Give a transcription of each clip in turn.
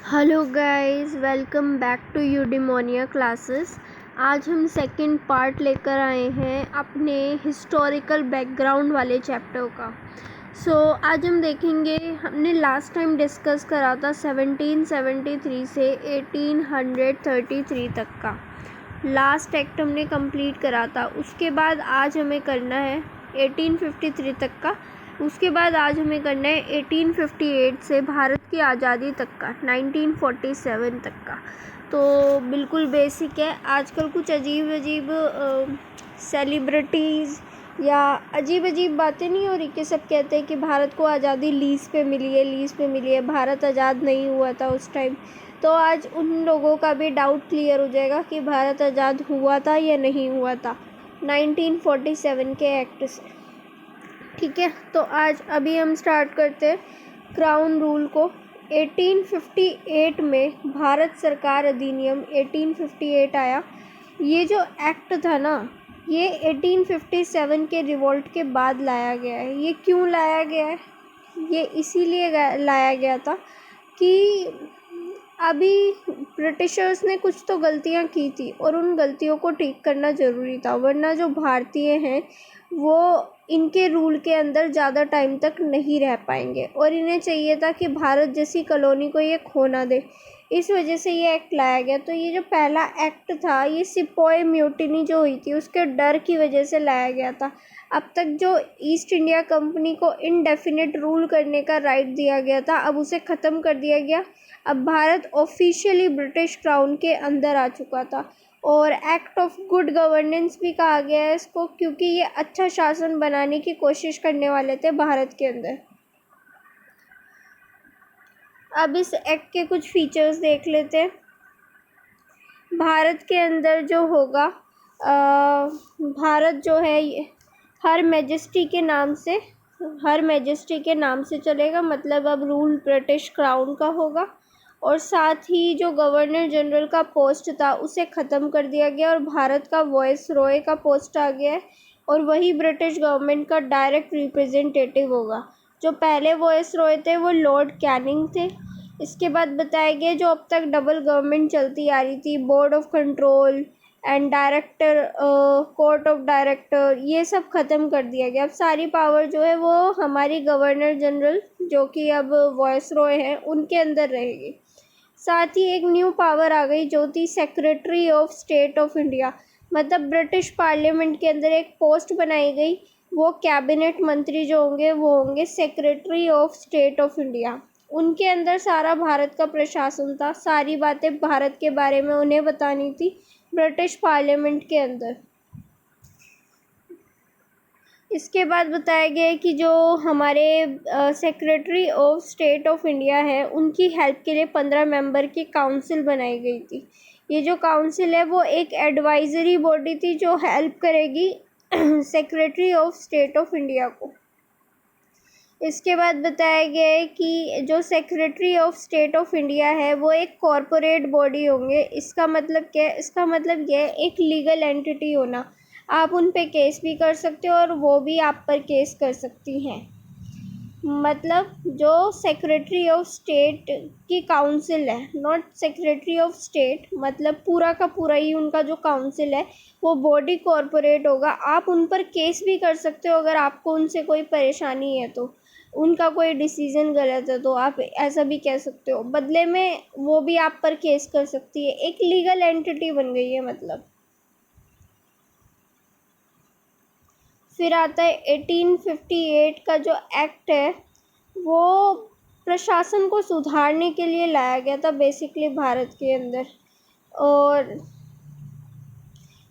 Hello guys, welcome back to Eudaimonia classes. आज हम second part लेकर आए हैं अपने हिस्टोरिकल बैकग्राउंड वाले चैप्टर का। आज हम देखेंगे, हमने लास्ट टाइम डिस्कस करा था 1773 से 1833 तक का लास्ट एक्ट हमने कंप्लीट करा था। उसके बाद आज हमें करना है 1853 तक का। उसके बाद आज हमें करना है 1858 से भारत की आज़ादी तक का 1947 तक का। तो बिल्कुल बेसिक है। आजकल कुछ अजीब अजीब सेलिब्रिटीज़ या अजीब अजीब बातें नहीं हो रही कि सब कहते हैं कि भारत को आज़ादी लीज़ पे मिली है, भारत आज़ाद नहीं हुआ था उस टाइम। तो आज उन लोगों का भी डाउट क्लियर हो जाएगा कि भारत आज़ाद हुआ था या नहीं हुआ था 1947 के एक्ट से। ठीक है, तो आज अभी हम स्टार्ट करते हैं क्राउन रूल को। 1858 में भारत सरकार अधिनियम 1858 आया। ये जो एक्ट था ना, ये 1857 के रिवोल्ट के बाद लाया गया है। ये क्यों लाया गया है? ये इसीलिए लाया गया था कि अभी ब्रिटिशर्स ने कुछ तो गलतियां की थी और उन गलतियों को ठीक करना ज़रूरी था, वरना जो भारतीय हैं वो इनके रूल के अंदर ज़्यादा टाइम तक नहीं रह पाएंगे और इन्हें चाहिए था कि भारत जैसी कॉलोनी को ये खो ना दे। इस वजह से ये एक्ट लाया गया। तो ये जो पहला एक्ट था, ये सिपोय म्यूटिनी जो हुई थी उसके डर की वजह से लाया गया था। अब तक जो ईस्ट इंडिया कंपनी को इनडेफिनिट रूल करने का राइट दिया गया था, अब उसे ख़त्म कर दिया गया। अब भारत ऑफिशियली ब्रिटिश क्राउन के अंदर आ चुका था और एक्ट ऑफ गुड गवर्नेंस भी कहा गया है इसको, क्योंकि ये अच्छा शासन बनाने की कोशिश करने वाले थे भारत के अंदर। अब इस एक्ट के कुछ फीचर्स देख लेते हैं। भारत के अंदर जो होगा, भारत जो है हर मैजेस्टी के नाम से चलेगा। मतलब अब रूल ब्रिटिश क्राउन का होगा। और साथ ही जो गवर्नर जनरल का पोस्ट था उसे ख़त्म कर दिया गया और भारत का वॉइस रॉय का पोस्ट आ गया है और वही ब्रिटिश गवर्नमेंट का डायरेक्ट रिप्रेजेंटेटिव होगा। जो पहले वॉइस रॉय थे वो लॉर्ड कैनिंग थे। इसके बाद बताया गया जो अब तक डबल गवर्नमेंट चलती आ रही थी, board of control and director, court of director, ये सब ख़त्म कर दिया गया। अब सारी पावर जो है वो हमारी गवर्नर जनरल, जो कि अब वॉइस रॉय है, उनके अंदर रहेगी। साथ ही एक न्यू पावर आ गई जो थी secretary of state of India. मतलब ब्रिटिश पार्लियामेंट के अंदर एक पोस्ट बनाई गई। वो कैबिनेट मंत्री जो होंगे वो होंगे secretary of state of India. उनके अंदर सारा भारत का प्रशासन था, सारी बातें भारत के बारे में उन्हें बतानी थी ब्रिटिश पार्लियामेंट के अंदर। इसके बाद बताया गया है कि जो हमारे secretary of state of India है, उनकी हेल्प के लिए 15 मेंबर की काउंसिल बनाई गई थी। ये जो काउंसिल है वो एक एडवाइजरी बॉडी थी जो हेल्प करेगी secretary of state of India को। इसके बाद बताया गया है कि जो secretary of state of India है वो एक कॉरपोरेट बॉडी होंगे। इसका मतलब क्या है? इसका मतलब यह है एक लीगल एंटिटी होना। आप उन पे केस भी कर सकते हो और वो भी आप पर केस कर सकती हैं। मतलब जो सेक्रेटरी ऑफ स्टेट की काउंसिल है, नॉट सेक्रेटरी ऑफ स्टेट, मतलब पूरा का पूरा ही उनका जो काउंसिल है वो बॉडी कॉरपोरेट होगा। आप उन पर केस भी कर सकते हो अगर आपको उनसे कोई परेशानी है, तो उनका कोई डिसीज़न गलत है तो आप ऐसा भी कह सकते हो। बदले में वो भी आप पर केस कर सकती है। एक लीगल एंटिटी बन गई है मतलब। फिर आता है 1858 का जो एक्ट है वो प्रशासन को सुधारने के लिए लाया गया था बेसिकली भारत के अंदर। और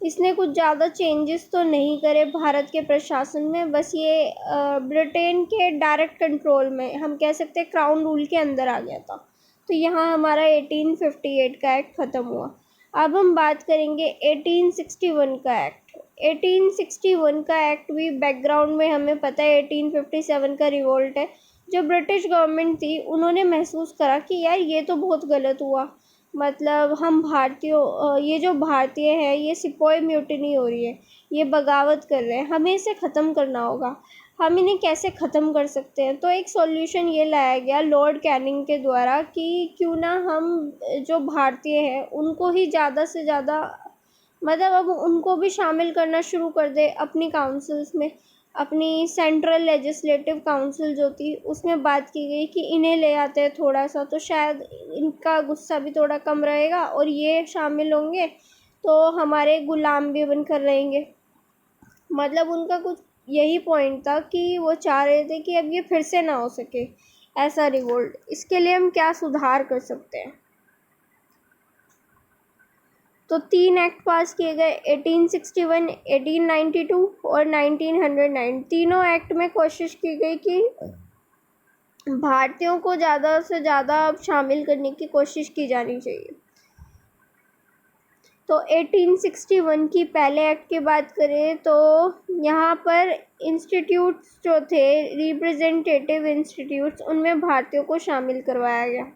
इसने कुछ ज़्यादा चेंजेस तो नहीं करे भारत के प्रशासन में, बस ये ब्रिटेन के डायरेक्ट कंट्रोल में, हम कह सकते हैं क्राउन रूल के अंदर आ गया था। तो यहाँ हमारा 1858 का एक्ट ख़त्म हुआ। अब हम बात करेंगे 1861 का एक्ट। 1861 का एक्ट भी बैकग्राउंड में हमें पता है 1857 का रिवोल्ट है। जो ब्रिटिश गवर्नमेंट थी उन्होंने महसूस करा कि यार ये तो बहुत गलत हुआ। मतलब हम भारतीयों, ये जो भारतीय है ये सिपोय म्यूटिनी हो रही है, ये बगावत कर रहे हैं, हमें इसे ख़त्म करना होगा। हम इन्हें कैसे ख़त्म कर सकते हैं। तो एक सॉल्यूशन ये लाया गया लॉर्ड कैनिंग के द्वारा कि क्यों ना हम जो भारतीय हैं उनको ही ज़्यादा से ज़्यादा मतलब अब उनको भी शामिल करना शुरू कर दे अपनी काउंसिल्स में। अपनी सेंट्रल लेजिस्लेटिव काउंसिल जो थी उसमें बात की गई कि इन्हें ले आते हैं थोड़ा सा, तो शायद इनका गुस्सा भी थोड़ा कम रहेगा और ये शामिल होंगे तो हमारे गुलाम भी बनकर रहेंगे। मतलब उनका कुछ यही पॉइंट था कि वो चाह रहे थे कि अब ये फिर से ना हो सके ऐसा रिवोल्ट। इसके लिए हम क्या सुधार कर सकते हैं। तो 3 एक्ट पास किए गए 1861, 1892 और 1909। तीनों एक्ट में कोशिश की गई कि भारतीयों को ज़्यादा से ज़्यादा शामिल करने की कोशिश की जानी चाहिए। तो 1861 की पहले एक्ट की बात करें तो यहाँ पर इंस्टीट्यूट्स जो थे रिप्रेजेंटेटिव इंस्टीट्यूट्स उनमें भारतीयों को शामिल करवाया गया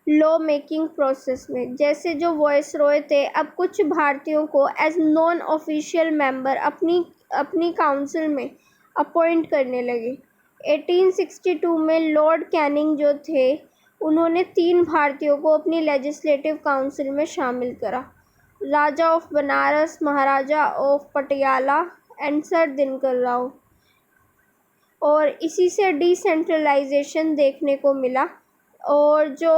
लॉ मेकिंग प्रोसेस में। जैसे जो वॉइस रॉय थे अब कुछ भारतीयों को एज नॉन ऑफिशियल मेंबर अपनी काउंसिल में अपॉइंट करने लगे। 1862 में लॉर्ड कैनिंग जो थे उन्होंने 3 भारतीयों को अपनी लेजिस्लेटिव काउंसिल में शामिल करा, Raja of Banaras, Maharaja of Patiala and sir Dinkar Rao. और इसी से डिसेंट्रलाइजेशन देखने को मिला। और जो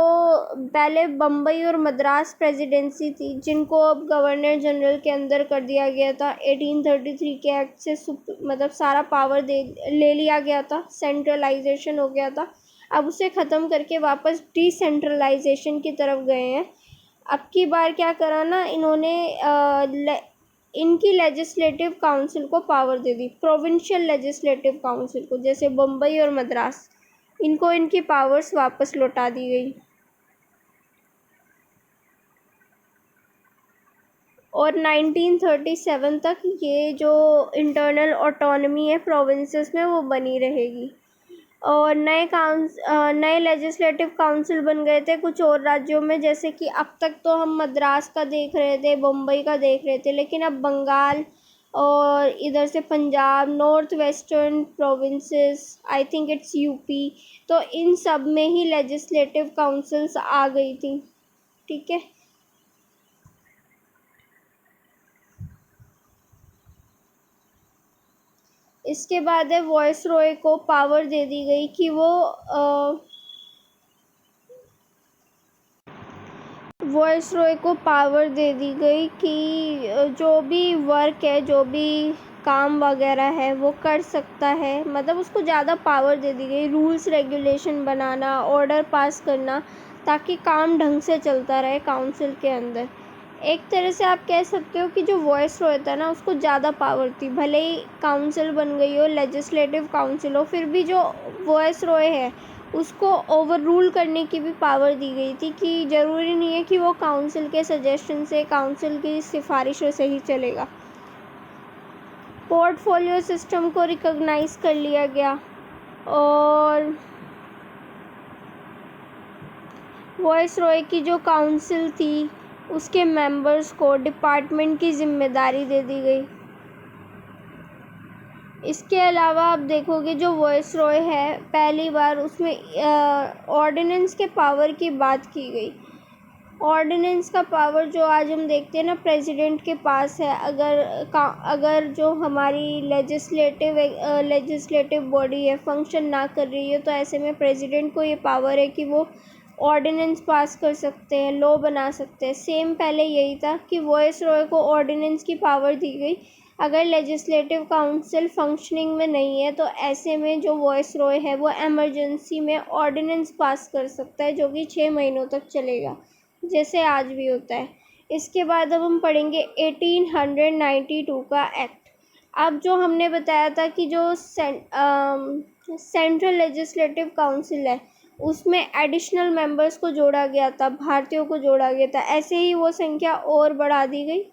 पहले बम्बई और मद्रास प्रेसिडेंसी थी जिनको अब गवर्नर जनरल के अंदर कर दिया गया था 1833 के एक्ट से मतलब सारा पावर ले लिया गया था, सेंट्रलाइजेशन हो गया था। अब उसे ख़त्म करके वापस डिसेंट्रलाइजेशन की तरफ गए हैं। अब की बार क्या करा ना इन्होंने इनकी लेजिस्लेटिव काउंसिल को पावर दे दी, प्रोविंशियल लेजिस्लेटिव काउंसिल को, जैसे बम्बई और मद्रास, इनको इनकी पावर्स वापस लौटा दी गई। और 1937 तक ये जो इंटरनल ऑटोनमी है प्रोविंसेस में वो बनी रहेगी। और नए लेजिस्लेटिव काउंसिल बन गए थे कुछ और राज्यों में, जैसे कि अब तक तो हम मद्रास का देख रहे थे, बम्बई का देख रहे थे, लेकिन अब बंगाल और इधर से Punjab, north western provinces, I think it's UP, तो इन सब में ही लेजिस्लेटिव काउंसिल्स आ गई थी। ठीक है। इसके बाद है वॉइस रॉय को पावर दे दी गई कि वो वॉइस रॉय को पावर दे दी गई कि जो भी वर्क है, जो भी काम वगैरह है वो कर सकता है। मतलब उसको ज़्यादा पावर दे दी गई, रूल्स रेगुलेशन बनाना, ऑर्डर पास करना, ताकि काम ढंग से चलता रहे काउंसिल के अंदर। एक तरह से आप कह सकते हो कि जो वॉइस रॉय था ना उसको ज़्यादा पावर थी, भले ही काउंसिल बन गई हो, लेजिस्लेटिव काउंसिल हो, फिर भी जो वॉइस रॉय है उसको ओवर रूल करने की भी पावर दी गई थी कि ज़रूरी नहीं है कि वो काउंसिल के सजेशन से, काउंसिल की सिफारिशों से ही चलेगा। पोर्टफोलियो सिस्टम को रिकॉग्नाइज कर लिया गया और वॉइस रॉय की जो काउंसिल थी उसके मेंबर्स को डिपार्टमेंट की जिम्मेदारी दे दी गई। इसके अलावा आप देखोगे जो वॉइस रॉय है पहली बार उसमें ऑर्डिनेंस के पावर की बात की गई। ऑर्डिनेंस का पावर जो आज हम देखते हैं ना प्रेसिडेंट के पास है, अगर जो हमारी लेजिस्लेटिव बॉडी है फंक्शन ना कर रही है तो ऐसे में प्रेसिडेंट को ये पावर है कि वो ऑर्डिनेंस पास कर सकते हैं, लॉ बना सकते हैं। सेम पहले यही था कि वॉइस रॉय को ऑर्डिनेंस की पावर दी गई। अगर लेजिस्लेटिव काउंसिल फंक्शनिंग में नहीं है तो ऐसे में जो वॉइस रॉय है वो एमरजेंसी में ऑर्डिनेंस पास कर सकता है जो कि 6 महीनों तक चलेगा, जैसे आज भी होता है। इसके बाद अब हम पढ़ेंगे 1892 का एक्ट। अब जो हमने बताया था कि जो सेंट्रल लेजिस्लेटिव काउंसिल है उसमें एडिशनल मेंबर्स को जोड़ा गया था, भारतीयों को जोड़ा गया था, ऐसे ही वो संख्या और बढ़ा दी गई।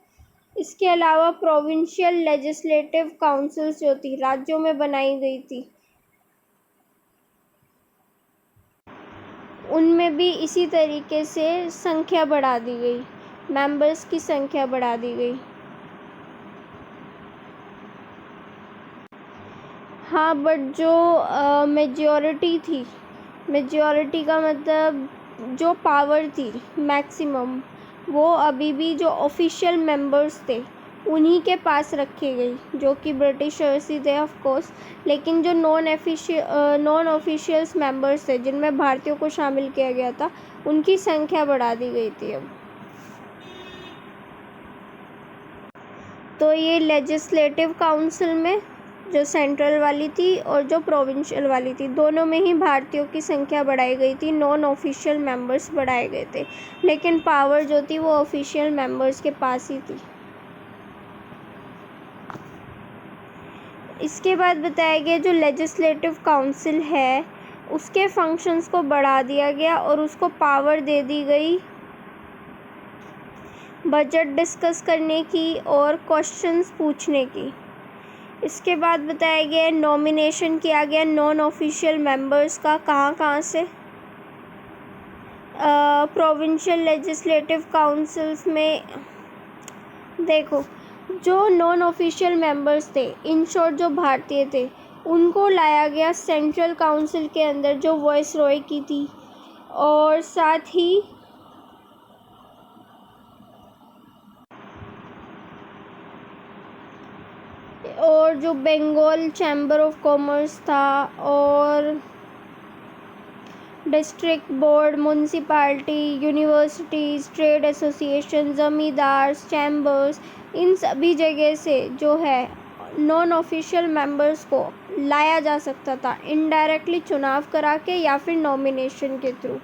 इसके अलावा प्रोविंशियल लेजिस्लेटिव काउंसिल्स जो थी राज्यों में बनाई गई थी, उनमें भी इसी तरीके से संख्या बढ़ा दी गई, मेंबर्स की संख्या बढ़ा दी गई। हाँ, बट जो मेजॉरिटी थी, मेजॉरिटी का मतलब जो पावर थी मैक्सिमम, वो अभी भी जो ऑफिशियल मेंबर्स थे उन्हीं के पास रखी गई, जो कि ब्रिटिशर्स ही थे ऑफ कोर्स। लेकिन जो नॉन ऑफिशियल्स मेंबर्स थे, जिनमें भारतीयों को शामिल किया गया था, उनकी संख्या बढ़ा दी गई थी अब। तो ये लेजिस्लेटिव काउंसिल में जो सेंट्रल वाली थी और जो प्रोविंशियल वाली थी, दोनों में ही भारतीयों की संख्या बढ़ाई गई थी, नॉन ऑफिशियल मेंबर्स बढ़ाए गए थे, लेकिन पावर जो थी वो ऑफिशियल मेंबर्स के पास ही थी। इसके बाद बताया गया जो लेजिस्लेटिव काउंसिल है उसके फंक्शंस को बढ़ा दिया गया और उसको पावर दे दी गई बजट डिस्कस करने की और क्वेश्चंस पूछने की। इसके बाद बताया गया नॉमिनेशन किया गया नॉन ऑफिशियल मेंबर्स का, कहाँ से, प्रोविंशियल लेजिस्लेटिव काउंसिल्स में। देखो, जो नॉन ऑफिशियल मेंबर्स थे, इन शॉर्ट जो भारतीय थे, उनको लाया गया सेंट्रल काउंसिल के अंदर, जो वॉइस रॉय की थी, और साथ ही और जो बंगाल चैम्बर ऑफ कॉमर्स था और district board, municipality, universities, trade association, zamindars, chambers, इन सभी जगह से जो है नॉन ऑफिशियल मेंबर्स को लाया जा सकता था, इनडायरेक्टली चुनाव करा के या फिर नॉमिनेशन के थ्रू।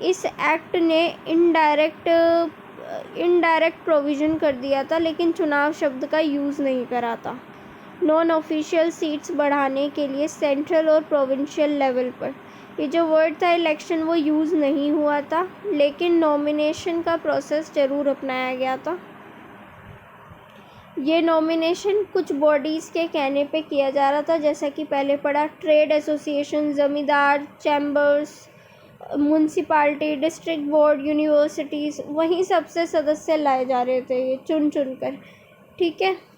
इस एक्ट ने इनडायरेक्ट प्रोविज़न कर दिया था, लेकिन चुनाव शब्द का यूज़ नहीं करा था। नॉन ऑफिशियल सीट्स बढ़ाने के लिए सेंट्रल और प्रोविंशियल लेवल पर, ये जो वर्ड था इलेक्शन, वो यूज़ नहीं हुआ था, लेकिन नॉमिनेशन का प्रोसेस ज़रूर अपनाया गया था। ये नॉमिनेशन कुछ बॉडीज़ के कहने पे किया जा रहा था, जैसा कि पहले पढ़ा, ट्रेड एसोसिएशन, ज़मींदार, chambers, municipality, district board, universities, वहीं सबसे सदस्य लाए जा रहे थे ये चुन चुन कर। ठीक है,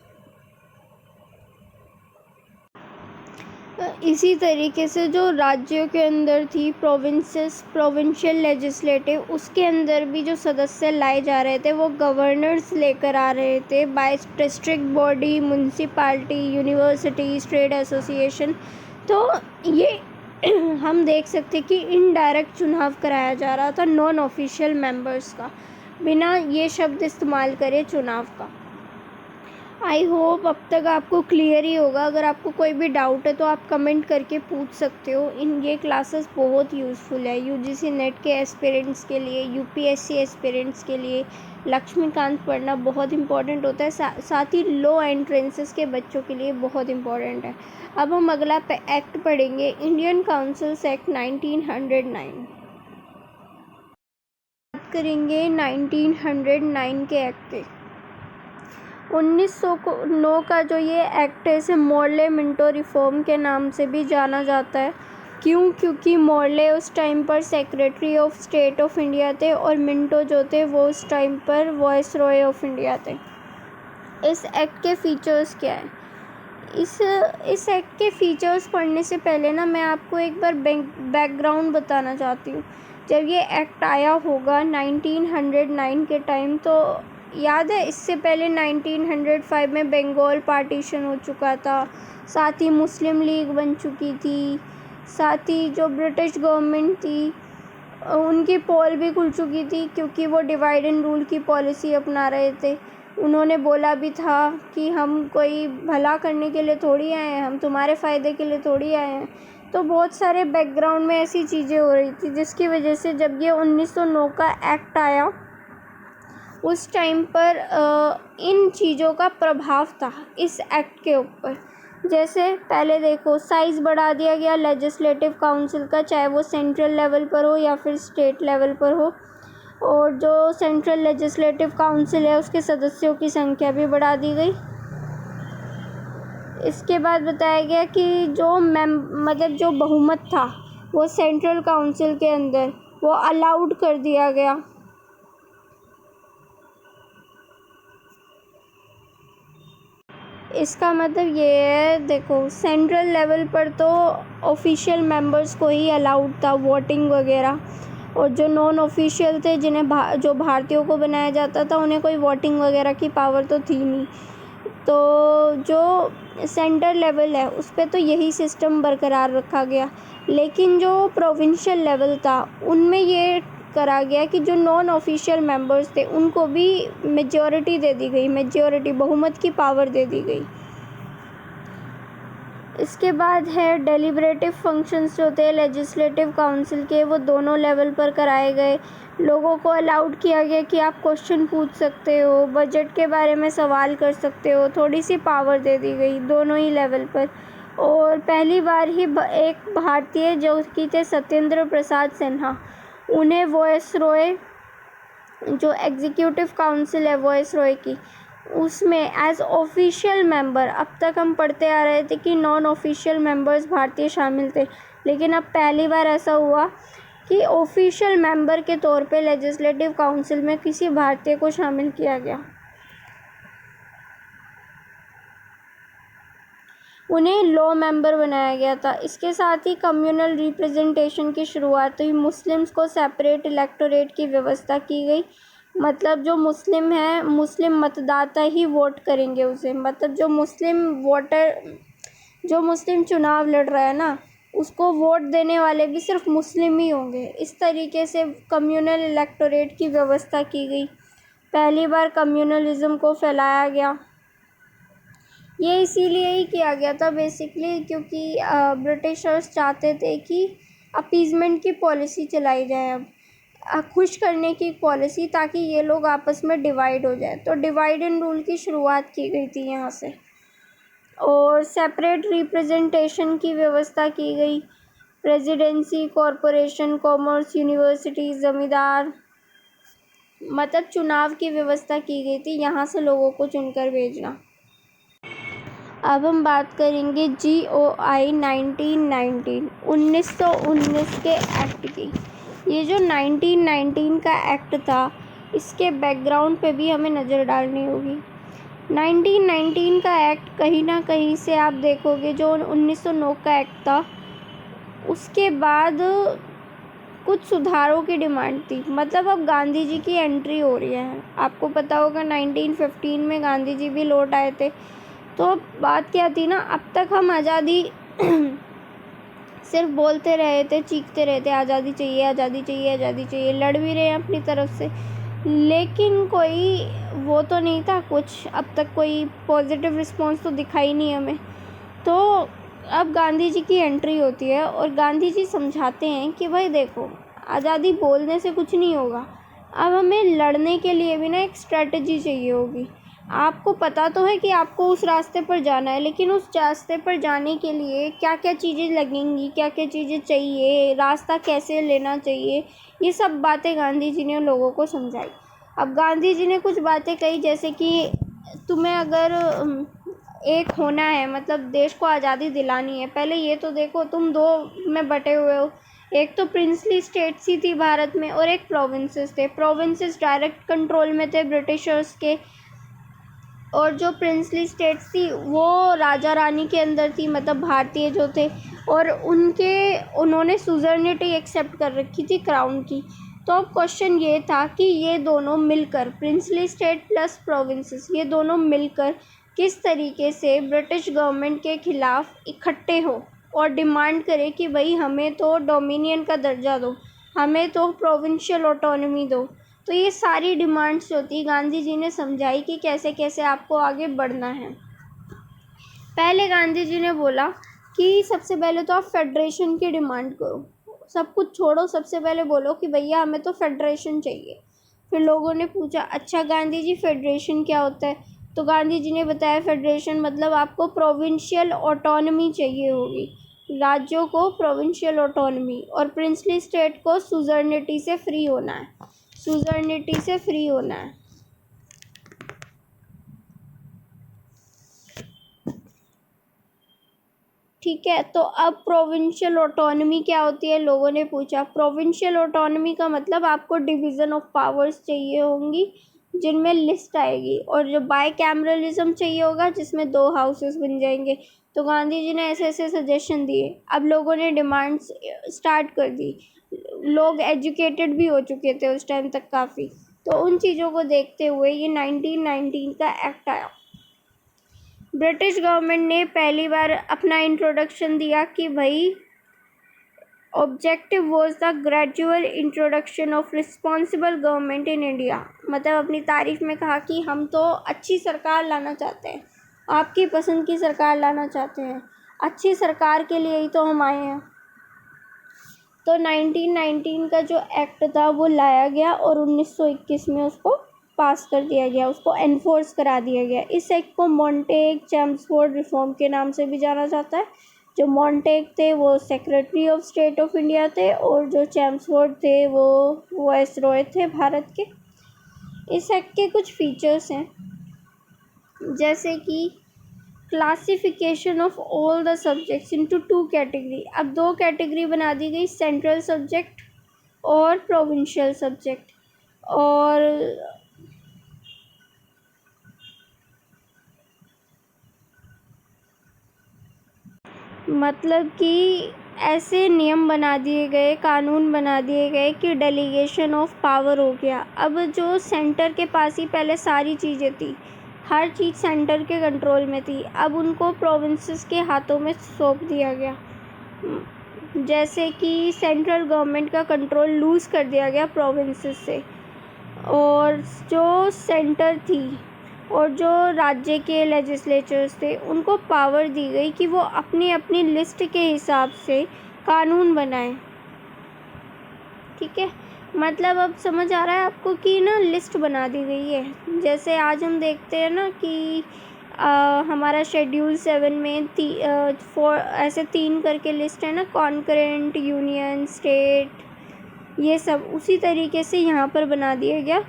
इसी तरीके से जो राज्यों के अंदर थी प्रोविंशियल लेजिस्लेटिव, उसके अंदर भी जो सदस्य लाए जा रहे थे वो गवर्नर्स लेकर आ रहे थे bye district body, municipality, universities, trade association. तो ये हम देख सकते कि इनडायरेक्ट चुनाव कराया जा रहा था नॉन ऑफिशियल मेंबर्स का, बिना ये शब्द इस्तेमाल करे चुनाव का। आई होप अब तक आपको क्लियर ही होगा। अगर आपको कोई भी डाउट है तो आप कमेंट करके पूछ सकते हो। ये क्लासेस बहुत यूज़फुल है यूजीसी नेट के एस्पिरेंट्स के लिए, यूपीएससी एस्पिरेंट्स के लिए। लक्ष्मीकांत पढ़ना बहुत इंपॉर्टेंट होता है, साथ ही लो एंट्रेंसेस के बच्चों के लिए बहुत इंपॉर्टेंट है। अब हम अगला एक्ट पढ़ेंगे, इंडियन काउंसिल्स एक्ट 1909। बात करेंगे 1909 के एक्ट के। 1909 का जो ये एक्ट है, इसे मॉर्ले मिंटो रिफॉर्म के नाम से भी जाना जाता है। क्यों? क्योंकि मॉर्ले उस टाइम पर secretary of state of India थे और मिंटो जो थे वो उस टाइम पर वॉइस रॉय ऑफ इंडिया थे। इस एक्ट के फ़ीचर्स क्या है? इस एक्ट के फ़ीचर्स पढ़ने से पहले ना मैं आपको एक बार बैकग्राउंड बताना चाहती हूँ। जब ये एक्ट आया होगा 1909 के टाइम, तो याद है इससे पहले 1905 में बंगाल पार्टीशन हो चुका था, साथ ही मुस्लिम लीग बन चुकी थी, साथ ही जो ब्रिटिश गवर्नमेंट थी उनकी पोल भी खुल चुकी थी, क्योंकि वो डिवाइड एंड रूल की पॉलिसी अपना रहे थे। उन्होंने बोला भी था कि हम कोई भला करने के लिए थोड़ी आए हैं, हम तुम्हारे फ़ायदे के लिए थोड़ी आए हैं। तो बहुत सारे बैकग्राउंड में ऐसी चीज़ें हो रही थी, जिसकी वजह से जब ये 1909 का एक्ट आया उस टाइम पर इन चीज़ों का प्रभाव था इस एक्ट के ऊपर। जैसे पहले देखो, साइज़ बढ़ा दिया गया लेजिस्लेटिव काउंसिल का, चाहे वो सेंट्रल लेवल पर हो या फिर स्टेट लेवल पर हो, और जो सेंट्रल लेजिस्लेटिव काउंसिल है उसके सदस्यों की संख्या भी बढ़ा दी गई। इसके बाद बताया गया कि जो बहुमत था वो सेंट्रल काउंसिल के अंदर वो अलाउड कर दिया गया। इसका मतलब ये है, देखो सेंट्रल लेवल पर तो ऑफिशियल मेंबर्स को ही अलाउड था वोटिंग वगैरह, और जो नॉन ऑफिशियल थे जिन्हें जो भारतीयों को बनाया जाता था उन्हें कोई वोटिंग वगैरह की पावर तो थी नहीं। तो जो सेंटर लेवल है उस पर तो यही सिस्टम बरकरार रखा गया, लेकिन जो प्रोविंशियल लेवल था उनमें ये करा गया कि जो नॉन ऑफिशियल मेंबर्स थे उनको भी मेजॉरिटी दे दी गई, मेजॉरिटी बहुमत की पावर दे दी गई। इसके बाद है डेलिब्रेटिव फंक्शंस जो थे लेजिस्लेटिव काउंसिल के, वो दोनों लेवल पर कराए गए। लोगों को अलाउड किया गया कि आप क्वेश्चन पूछ सकते हो, बजट के बारे में सवाल कर सकते हो, थोड़ी सी पावर दे दी गई दोनों ही लेवल पर। और पहली बार ही एक भारतीय जो कि थे सत्येंद्र प्रसाद सिन्हा, उन्हें वॉइस रॉय, जो एग्जीक्यूटिव काउंसिल है वॉइस रॉय की, उसमें एज ऑफिशियल मेंबर, अब तक हम पढ़ते आ रहे थे कि नॉन ऑफिशियल मेंबर्स भारतीय शामिल थे, लेकिन अब पहली बार ऐसा हुआ कि ऑफिशियल मेंबर के तौर पे लेजिस्लेटिव काउंसिल में किसी भारतीय को शामिल किया गया। उन्हें लॉ मेंबर बनाया गया था। इसके साथ ही कम्युनल रिप्रेजेंटेशन की शुरुआत हुई। मुस्लिम्स को सेपरेट इलेक्टोरेट की व्यवस्था की गई, मतलब जो मुस्लिम है, मुस्लिम मतदाता ही वोट करेंगे उसे, मतलब जो मुस्लिम वोटर, जो मुस्लिम चुनाव लड़ रहा है ना, उसको वोट देने वाले भी सिर्फ मुस्लिम ही होंगे। इस तरीके से कम्युनल इलेक्टोरेट की व्यवस्था की गई। पहली बार कम्युनलिज्म को फैलाया गया। ये इसीलिए ही किया गया था बेसिकली क्योंकि ब्रिटिशर्स चाहते थे कि अपीज़मेंट की पॉलिसी चलाई जाए, अब खुश करने की पॉलिसी, ताकि ये लोग आपस में डिवाइड हो जाए। तो डिवाइड एंड रूल की शुरुआत की गई थी यहाँ से, और सेपरेट रिप्रेजेंटेशन की व्यवस्था की गई। प्रेसिडेंसी, कॉरपोरेशन, कॉमर्स, यूनिवर्सिटी, ज़मींदार, मतलब चुनाव की व्यवस्था की गई थी, यहाँ से लोगों को चुनकर भेजना। अब हम बात करेंगे GOI 1919 के एक्ट की। ये जो 1919 का एक्ट था, इसके बैकग्राउंड पे भी हमें नज़र डालनी होगी। 1919 का एक्ट कहीं ना कहीं से आप देखोगे, जो 1909 का एक्ट था उसके बाद कुछ सुधारों की डिमांड थी। मतलब अब गांधी जी की एंट्री हो रही है। आपको पता होगा 1915 में गांधी जी भी लौट आए थे। तो अब बात क्या थी ना, अब तक हम आज़ादी सिर्फ बोलते रहे थे, चीखते रहे थे, आज़ादी चाहिए, आज़ादी चाहिए, आज़ादी चाहिए, लड़ भी रहे हैं अपनी तरफ से, लेकिन कोई वो तो नहीं था कुछ, अब तक कोई पॉजिटिव रिस्पॉन्स तो दिखा ही नहीं हमें। तो अब गांधी जी की एंट्री होती है और गांधी जी समझाते हैं कि भाई देखो, आज़ादी बोलने से कुछ नहीं होगा, अब हमें लड़ने के लिए भी ना एक स्ट्रेटजी चाहिए होगी। आपको पता तो है कि आपको उस रास्ते पर जाना है, लेकिन उस रास्ते पर जाने के लिए क्या क्या चीज़ें लगेंगी, क्या क्या चीज़ें चाहिए, रास्ता कैसे लेना चाहिए, ये सब बातें गांधी जी ने लोगों को समझाई। अब गांधी जी ने कुछ बातें कही, जैसे कि तुम्हें अगर एक होना है, मतलब देश को आज़ादी दिलानी है, पहले ये तो देखो तुम दो में बटे हुए हो। एक तो प्रिंसली स्टेट्स ही थी भारत में, और एक प्रोविंसेस थे। प्रोविंसेस डायरेक्ट कंट्रोल में थे ब्रिटिशर्स के, और जो प्रिंसली स्टेट्स थी वो राजा रानी के अंदर थी, मतलब भारतीय जो थे, और उन्होंने सुजर्निटी एक्सेप्ट कर रखी थी क्राउन की। तो अब क्वेश्चन ये था कि ये दोनों मिलकर, प्रिंसली स्टेट प्लस प्रोविंसेस, ये दोनों मिलकर किस तरीके से ब्रिटिश गवर्नमेंट के खिलाफ इकट्ठे हो और डिमांड करे कि भाई हमें तो डोमिनियन का दर्जा दो, हमें तो प्रोविंशियल ऑटोनॉमी दो। तो ये सारी डिमांड्स जो थी गांधी जी ने समझाई कि कैसे कैसे आपको आगे बढ़ना है। पहले गांधी जी ने बोला कि सबसे पहले तो आप फेडरेशन की डिमांड करो, सब कुछ छोड़ो, सबसे पहले बोलो कि भैया हमें तो फेडरेशन चाहिए। फिर लोगों ने पूछा, अच्छा गांधी जी फेडरेशन क्या होता है? तो गांधी जी ने बताया फेडरेशन मतलब आपको प्रोविंशियल ऑटोनॉमी चाहिए होगी, राज्यों को प्रोविंशियल ऑटोनॉमी, और प्रिंसली स्टेट को सुजर्निटी से फ्री होना है, सुजर्निटी से फ्री होना है। ठीक है, तो अब प्रोविंशियल ऑटोनॉमी क्या होती है, लोगों ने पूछा। प्रोविंशियल ऑटोनॉमी का मतलब आपको डिवीज़न ऑफ पावर्स चाहिए होंगी, जिनमें लिस्ट आएगी, और जो बाय कैमरलिज्म चाहिए होगा जिसमें 2 हाउसेस बन जाएंगे। तो गांधी जी ने ऐसे ऐसे सजेशन दिए। अब लोगों ने डिमांड्स स्टार्ट कर दी, लोग एजुकेटेड भी हो चुके थे उस टाइम तक काफ़ी। तो उन चीज़ों को देखते हुए ये 1919 का एक्ट आया। ब्रिटिश गवर्नमेंट ने पहली बार अपना इंट्रोडक्शन दिया कि भाई objective was the gradual introduction of responsible government in India. मतलब अपनी तारीफ में कहा कि हम तो अच्छी सरकार लाना चाहते हैं, आपकी पसंद की सरकार लाना चाहते हैं, अच्छी सरकार के लिए ही तो हम आए हैं। तो 1919 का जो एक्ट था वो लाया गया और 1921 में उसको पास कर दिया गया, उसको एनफोर्स करा दिया गया। इस एक्ट को मॉन्टेग चेम्सफोर्ड रिफॉर्म के नाम से भी जाना जाता है। जो मॉन्टेग थे वो secretary of state of India थे और जो चेम्सफोर्ड थे वो वाइसरॉय थे भारत के। इस एक्ट के कुछ फीचर्स हैं, जैसे कि classification of all the subjects into 2 category. अब 2 कैटेगरी बना दी गई, सेंट्रल सब्जेक्ट और प्रोविंशियल सब्जेक्ट। और मतलब कि ऐसे नियम बना दिए गए, कानून बना दिए गए कि डेलीगेशन ऑफ पावर हो गया। अब जो सेंटर के पास ही पहले सारी चीज़ें थी, हर चीज़ सेंटर के कंट्रोल में थी, अब उनको प्रोविंसेस के हाथों में सौंप दिया गया। जैसे कि सेंट्रल गवर्नमेंट का कंट्रोल लूज़ कर दिया गया प्रोविंसेस से, और जो सेंटर थी और जो राज्य के लेजिस्लेचर्स थे उनको पावर दी गई कि वो अपनी अपनी लिस्ट के हिसाब से कानून बनाएं। ठीक है, मतलब अब समझ आ रहा है आपको कि ना लिस्ट बना दी गई है। जैसे आज हम देखते हैं ना कि हमारा शेड्यूल 7 में ऐसे 3 करके लिस्ट है ना, कॉन्करेंट, यूनियन, स्टेट, ये सब उसी तरीके से यहाँ पर बना दिया गया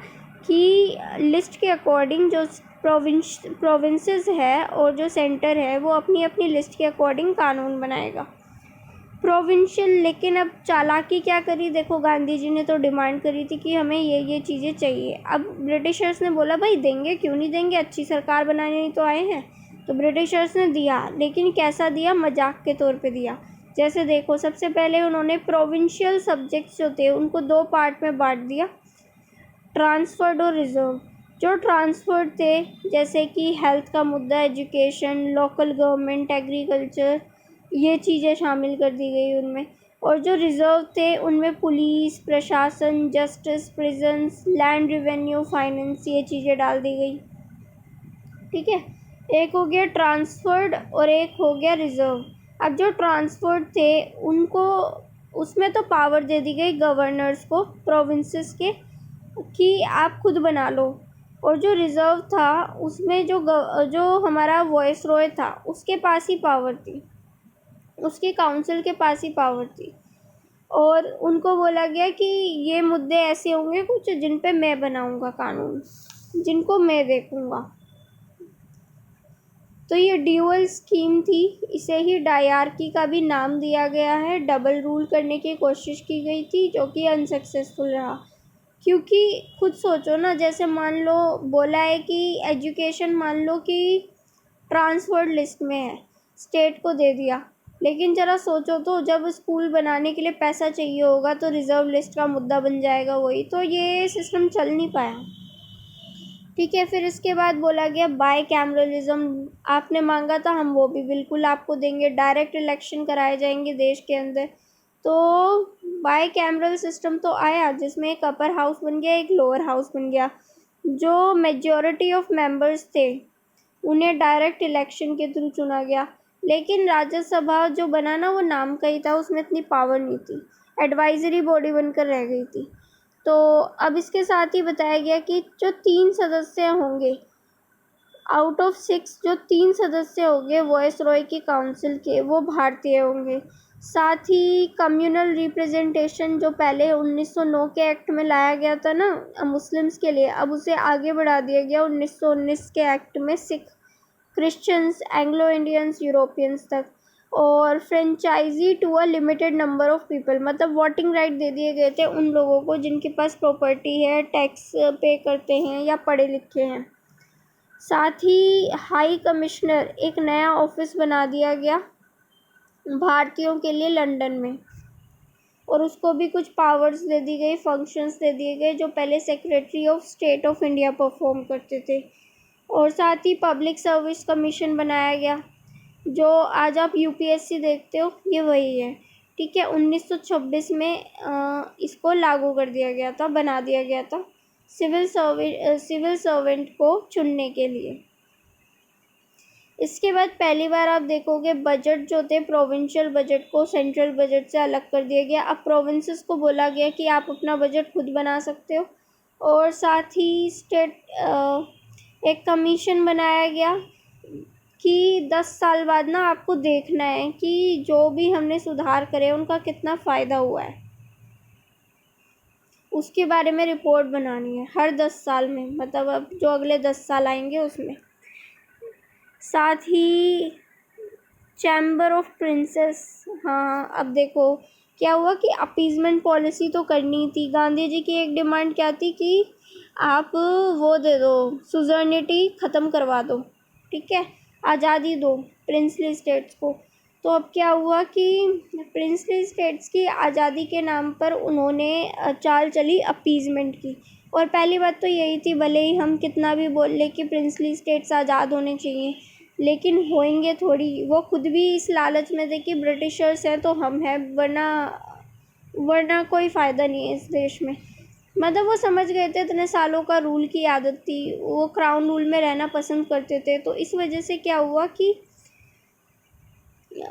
कि लिस्ट के अकॉर्डिंग जो प्रोविंसेस है और जो सेंटर है वो अपनी अपनी लिस्ट के अकॉर्डिंग कानून बनाएगा। प्रोविंशियल, लेकिन अब चालाकी क्या करी देखो, गांधी जी ने तो डिमांड करी थी कि हमें ये चीज़ें चाहिए। अब ब्रिटिशर्स ने बोला भाई देंगे, क्यों नहीं देंगे, अच्छी सरकार बनाने ही तो आए हैं। तो ब्रिटिशर्स ने दिया, लेकिन कैसा दिया, मजाक के तौर पे दिया। जैसे देखो, सबसे पहले उन्होंने प्रोविंशियल सब्जेक्ट्स जो थे उनको 2 पार्ट में बांट दिया, ट्रांसफर्ड और रिजर्व। जो ट्रांसफर्ड थे जैसे कि हेल्थ का मुद्दा, एजुकेशन, लोकल गवर्नमेंट, एग्रीकल्चर, ये चीज़ें शामिल कर दी गई उनमें। और जो रिजर्व थे उनमें पुलिस, प्रशासन, justice, prisons, land revenue, finance, ये चीज़ें डाल दी गई। ठीक है, एक हो गया ट्रांसफर्ड और एक हो गया रिजर्व। अब जो ट्रांसफर्ड थे उनको उसमें तो पावर दे दी गई गवर्नर्स को प्रोविंसेस के कि आप खुद बना लो। और जो रिजर्व था उसमें जो हमारा वाइसरॉय था उसके पास ही पावर थी, उसके काउंसिल के पास ही पावर थी। और उनको बोला गया कि ये मुद्दे ऐसे होंगे कुछ जिन पे मैं बनाऊंगा कानून, जिनको मैं देखूंगा। तो ये ड्यूअल स्कीम थी, इसे ही डायरकी का भी नाम दिया गया है। डबल रूल करने की कोशिश की गई थी जो कि अनसक्सेसफुल रहा। क्योंकि खुद सोचो ना, जैसे मान लो बोला है कि एजुकेशन मान लो कि ट्रांसफर्ड लिस्ट में है, स्टेट को दे दिया, लेकिन ज़रा सोचो तो जब स्कूल बनाने के लिए पैसा चाहिए होगा तो रिज़र्व लिस्ट का मुद्दा बन जाएगा वही, तो ये सिस्टम चल नहीं पाया। ठीक है, फिर इसके बाद बोला गया बाय कैमरलिज्म, आपने मांगा था हम वो भी बिल्कुल आपको देंगे, डायरेक्ट इलेक्शन कराए जाएंगे देश के अंदर। तो बाय कैमरल सिस्टम तो आया जिसमें एक अपर हाउस बन गया, एक लोअर हाउस बन गया। जो मेजॉरिटी ऑफ मेंबर्स थे उन्हें डायरेक्ट इलेक्शन के थ्रू चुना गया, लेकिन राज्यसभा जो बना ना वो नाम का ही था, उसमें इतनी पावर नहीं थी, एडवाइजरी बॉडी बनकर रह गई थी। तो अब इसके साथ ही बताया गया कि जो 3 सदस्य होंगे आउट ऑफ 6, जो 3 सदस्य होंगे वाइसरॉय की काउंसिल के, वो भारतीय होंगे। साथ ही कम्युनल रिप्रेजेंटेशन जो पहले 1909 के एक्ट में लाया गया था ना मुस्लिम्स के लिए, अब उसे आगे बढ़ा दिया गया 1919 के एक्ट में Sikh, Christians, Anglo Indians, Europeans तक। और franchise to a limited number of people, मतलब वोटिंग राइट दे दिए गए थे उन लोगों को जिनके पास प्रॉपर्टी है, टैक्स पे करते हैं या पढ़े लिखे हैं। साथ ही हाई कमिश्नर एक नया ऑफिस बना दिया गया भारतीयों के लिए लंदन में, और उसको भी कुछ पावर्स दे दी गई, फंक्शंस दे दिए गए जो पहले secretary of state of India perform करते थे। और साथ ही पब्लिक सर्विस कमीशन बनाया गया, जो आज आप यूपीएससी देखते हो ये वही है, ठीक है। 1926 में इसको लागू कर दिया गया था, बना दिया गया था सिविल सर्वेंट को चुनने के लिए। इसके बाद पहली बार आप देखोगे बजट जो थे प्रोविंशियल बजट को सेंट्रल बजट से अलग कर दिया गया। अब प्रोविंसेस को बोला गया कि आप अपना बजट खुद बना सकते हो। और साथ ही स्टेट एक कमीशन बनाया गया कि 10 साल बाद ना आपको देखना है कि जो भी हमने सुधार करे उनका कितना फ़ायदा हुआ है, उसके बारे में रिपोर्ट बनानी है हर 10 साल में, मतलब अब जो अगले 10 साल आएंगे उसमें। साथ ही चैम्बर ऑफ प्रिंसेस, हाँ अब देखो क्या हुआ कि अपीजमेंट पॉलिसी तो करनी थी। गांधी जी की एक डिमांड क्या थी कि आप वो दे दो, सुजर्निटी ख़त्म करवा दो, ठीक है, आज़ादी दो प्रिंसली स्टेट्स को। तो अब क्या हुआ कि प्रिंसली स्टेट्स की आज़ादी के नाम पर उन्होंने चाल चली अपीजमेंट की। और पहली बात तो यही थी, भले ही हम कितना भी बोल ले कि प्रिंसली स्टेट्स आज़ाद होने चाहिए, लेकिन होएंगे थोड़ी। वो खुद भी इस लालच में थे कि ब्रिटिशर्स हैं तो हम हैं, वरना कोई फ़ायदा नहीं है इस देश में। मतलब वो समझ गए थे, इतने सालों का रूल की आदत थी, वो क्राउन रूल में रहना पसंद करते थे। तो इस वजह से क्या हुआ कि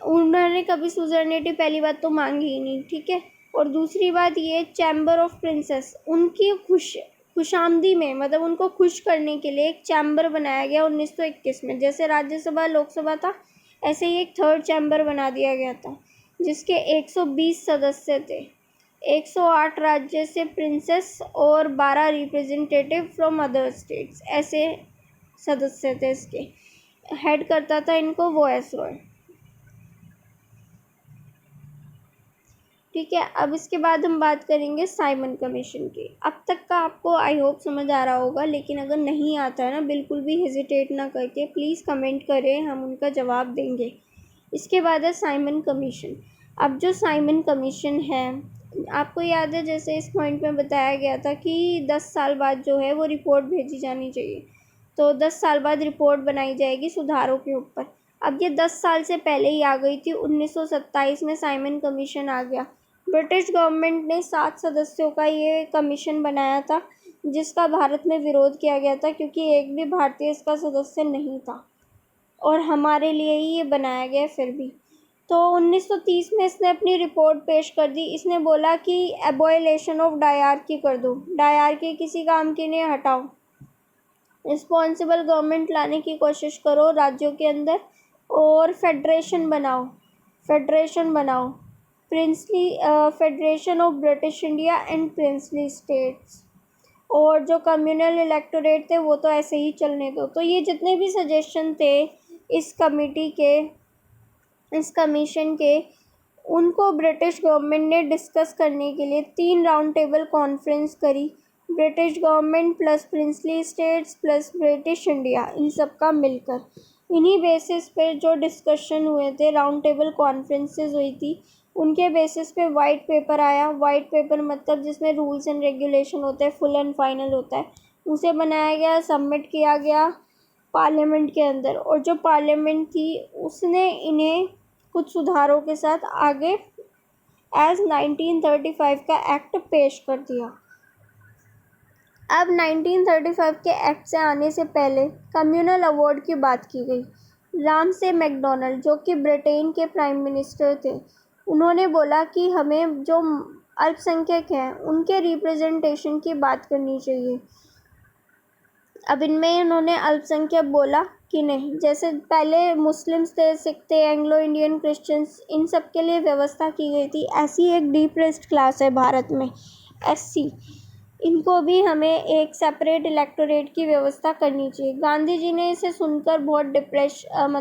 उन्होंने कभी सुजर्निटी पहली बात तो मांगी ही नहीं, ठीक है। और दूसरी बात ये चैम्बर ऑफ प्रिंसेस, उनकी खुशामदी में, मतलब उनको खुश करने के लिए एक चैम्बर बनाया गया 1921 में। जैसे राज्यसभा लोकसभा था, ऐसे ही एक थर्ड चैम्बर बना दिया गया था जिसके 120 सदस्य थे। 108 राज्य से प्रिंसेस और 12 रिप्रेजेंटेटिव फ्रॉम अदर स्टेट्स, ऐसे सदस्य थे इसके। हेड करता था इनको वायसरॉय, ठीक है। अब इसके बाद हम बात करेंगे साइमन कमीशन की। अब तक का आपको आई होप समझ आ रहा होगा, लेकिन अगर नहीं आता है ना, बिल्कुल भी हेजिटेट ना करके प्लीज़ कमेंट करें, हम उनका जवाब देंगे। इसके बाद है साइमन कमीशन। अब जो साइमन कमीशन है, आपको याद है जैसे इस पॉइंट में बताया गया था कि 10 साल बाद जो है वो रिपोर्ट भेजी जानी चाहिए। तो 10 साल बाद रिपोर्ट बनाई जाएगी सुधारों के ऊपर। अब ये 10 साल से पहले ही आ गई थी, 1927 में साइमन कमीशन आ गया। ब्रिटिश गवर्नमेंट ने 7 सदस्यों का ये कमीशन बनाया था, जिसका भारत में विरोध किया गया था क्योंकि एक भी भारतीय इसका सदस्य नहीं था, और हमारे लिए ही ये बनाया गया फिर भी। तो 1930 में इसने अपनी रिपोर्ट पेश कर दी। इसने बोला कि एबॉलिशन ऑफ डायरकी कर दो, डायरकी किसी काम की नहीं, हटाओ। रिस्पॉन्सिबल गवर्नमेंट लाने की कोशिश करो राज्यों के अंदर, और फेडरेशन बनाओ princely federation of British India and princely states. और जो कम्युनल इलेक्टोरेट थे वो तो ऐसे ही चलने दो। तो ये जितने भी सजेशन थे इस कमीशन के, उनको ब्रिटिश गवर्नमेंट ने डिस्कस करने के लिए 3 राउंड टेबल कॉन्फ्रेंस करी। British government plus princely states plus British India, इन सब का मिलकर। इन्हीं बेसिस पे जो डिस्कशन हुए थे, राउंड टेबल कॉन्फ्रेंसेस हुई थी, उनके बेसिस पे वाइट पेपर आया। वाइट पेपर मतलब जिसमें रूल्स एंड रेगुलेशन होते हैं, फुल एंड फाइनल होता है, उसे बनाया गया, सबमिट किया गया पार्लियामेंट के अंदर। और जो पार्लियामेंट थी उसने इन्हें कुछ सुधारों के साथ आगे एज 1935 का एक्ट पेश कर दिया। अब 1935 के एक्ट से आने से पहले कम्युनल अवार्ड की बात की गई। रामसे मैकडॉनल्ड, जो कि ब्रिटेन के प्राइम मिनिस्टर थे, उन्होंने बोला कि हमें जो अल्पसंख्यक हैं उनके रिप्रेजेंटेशन की बात करनी चाहिए। अब इनमें उन्होंने अल्पसंख्यक बोला कि नहीं, जैसे पहले मुस्लिम्स थे, सिख थे, एंग्लो इंडियन क्रिश्चियंस, इन सब के लिए व्यवस्था की गई थी। ऐसी एक डिप्रेस्ड क्लास है भारत में, एससी, इनको भी हमें एक सेपरेट इलेक्टोरेट की व्यवस्था करनी चाहिए। गांधी जी ने इसे सुनकर बहुत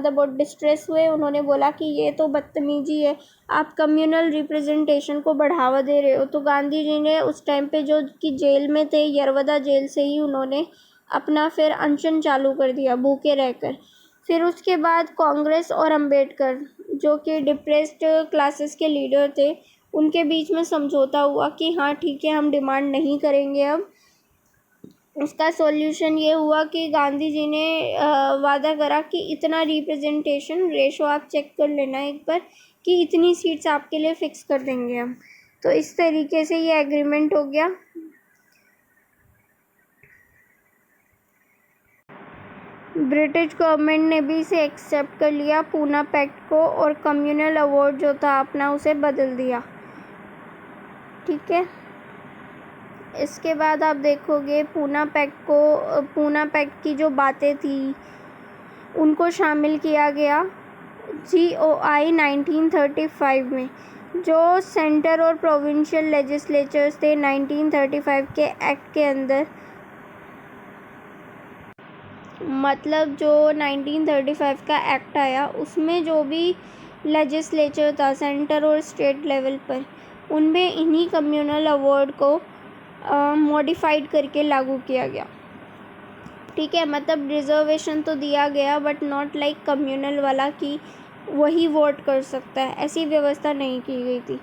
बहुत डिस्ट्रेस हुए। उन्होंने बोला कि ये तो बदतमीजी है, आप कम्युनल रिप्रेजेंटेशन को बढ़ावा दे रहे हो। तो गांधी जी ने उस टाइम पे जो कि जेल में थे, यरवदा जेल से ही उन्होंने अपना फिर अनशन चालू कर दिया भूखे रहकर। फिर उसके बाद कांग्रेस और अंबेडकर जो कि डिप्रेस्ड क्लासेस के लीडर थे, उनके बीच में समझौता हुआ कि हाँ ठीक है, हम डिमांड नहीं करेंगे अब। उसका सॉल्यूशन ये हुआ कि गांधी जी ने वादा करा कि इतना रिप्रेजेंटेशन रेशो आप चेक कर लेना एक बार, कि इतनी सीट्स आपके लिए फ़िक्स कर देंगे हम। तो इस तरीके से ये एग्रीमेंट हो गया। ब्रिटिश गवर्नमेंट ने भी इसे एक्सेप्ट कर लिया, पूना पैक्ट को, और कम्युनल अवार्ड जो था अपना उसे बदल दिया। ठीक है, इसके बाद आप देखोगे पूना पैक्ट की जो बातें थी उनको शामिल किया गया GOI 1935 में। जो सेंटर और प्रोविंशियल लेजिस्लेचर्स थे 1935 के एक्ट के अंदर, मतलब जो 1935 का एक्ट आया उसमें जो भी लेजिस्लेचर था सेंटर और स्टेट लेवल पर, उनमें इन्हीं कम्युनल अवार्ड को मॉडिफाइड करके लागू किया गया। ठीक है, मतलब रिजर्वेशन तो दिया गया बट नॉट लाइक कम्युनल वाला कि वही वोट कर सकता है, ऐसी व्यवस्था नहीं की गई थी।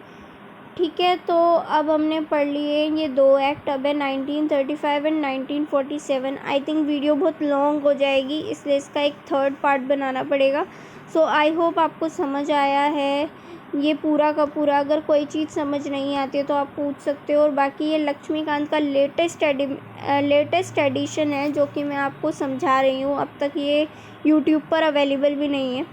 ठीक है, तो अब हमने पढ़ लिए ये दो एक्ट। अब है 1935 एंड 1947। आई थिंक वीडियो बहुत लॉन्ग हो जाएगी, इसलिए इसका एक थर्ड पार्ट बनाना पड़ेगा। सो आई होप आपको समझ आया है ये पूरा का पूरा। अगर कोई चीज़ समझ नहीं आती है तो आप पूछ सकते हो। और बाकी ये लक्ष्मीकांत का लेटेस्ट एडिशन है जो कि मैं आपको समझा रही हूँ। अब तक ये यूट्यूब पर अवेलेबल भी नहीं है।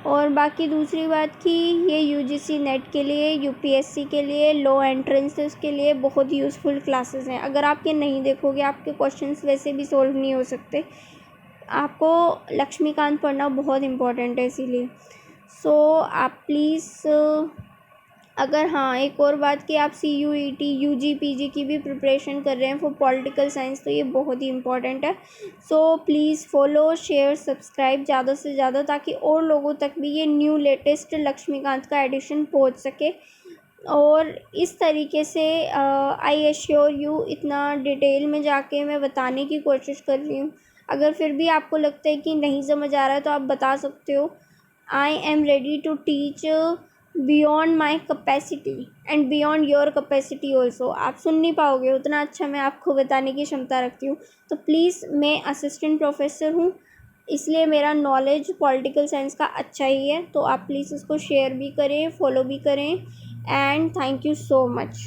और बाकी दूसरी बात कि ये UGC नेट के लिए, UPSC के लिए, लो एंट्रेंसेस के लिए बहुत यूज़फुल क्लासेस हैं। अगर आप ये नहीं देखोगे आपके क्वेश्चंस वैसे भी सॉल्व नहीं हो सकते। आपको लक्ष्मीकांत पढ़ना बहुत इम्पोर्टेंट है इसीलिए। सो आप प्लीज़, अगर हाँ एक और बात कि आप CUET UG PG की भी प्रिपरेशन कर रहे हैं फॉर पॉलिटिकल साइंस, तो ये बहुत ही इम्पॉर्टेंट है। So please follow, share, subscribe ज़्यादा से ज़्यादा, ताकि और लोगों तक भी ये न्यू लेटेस्ट लक्ष्मीकांत का एडिशन पहुंच सके। और इस तरीके से आई एश्योर यू, इतना डिटेल में जाके मैं बताने की कोशिश कर रही हूँ। अगर फिर भी आपको लगता है कि नहीं समझ आ रहा है तो आप बता सकते हो। I am ready to teach beyond my capacity and beyond your capacity also. आप सुन नहीं पाओगे उतना अच्छा मैं आपको बताने की क्षमता रखती हूँ। तो प्लीज़, मैं असिस्टेंट प्रोफेसर हूँ, इसलिए मेरा नॉलेज पॉलिटिकल साइंस का अच्छा ही है। तो आप प्लीज़ इसको शेयर भी करें, फॉलो भी करें, and thank you so much.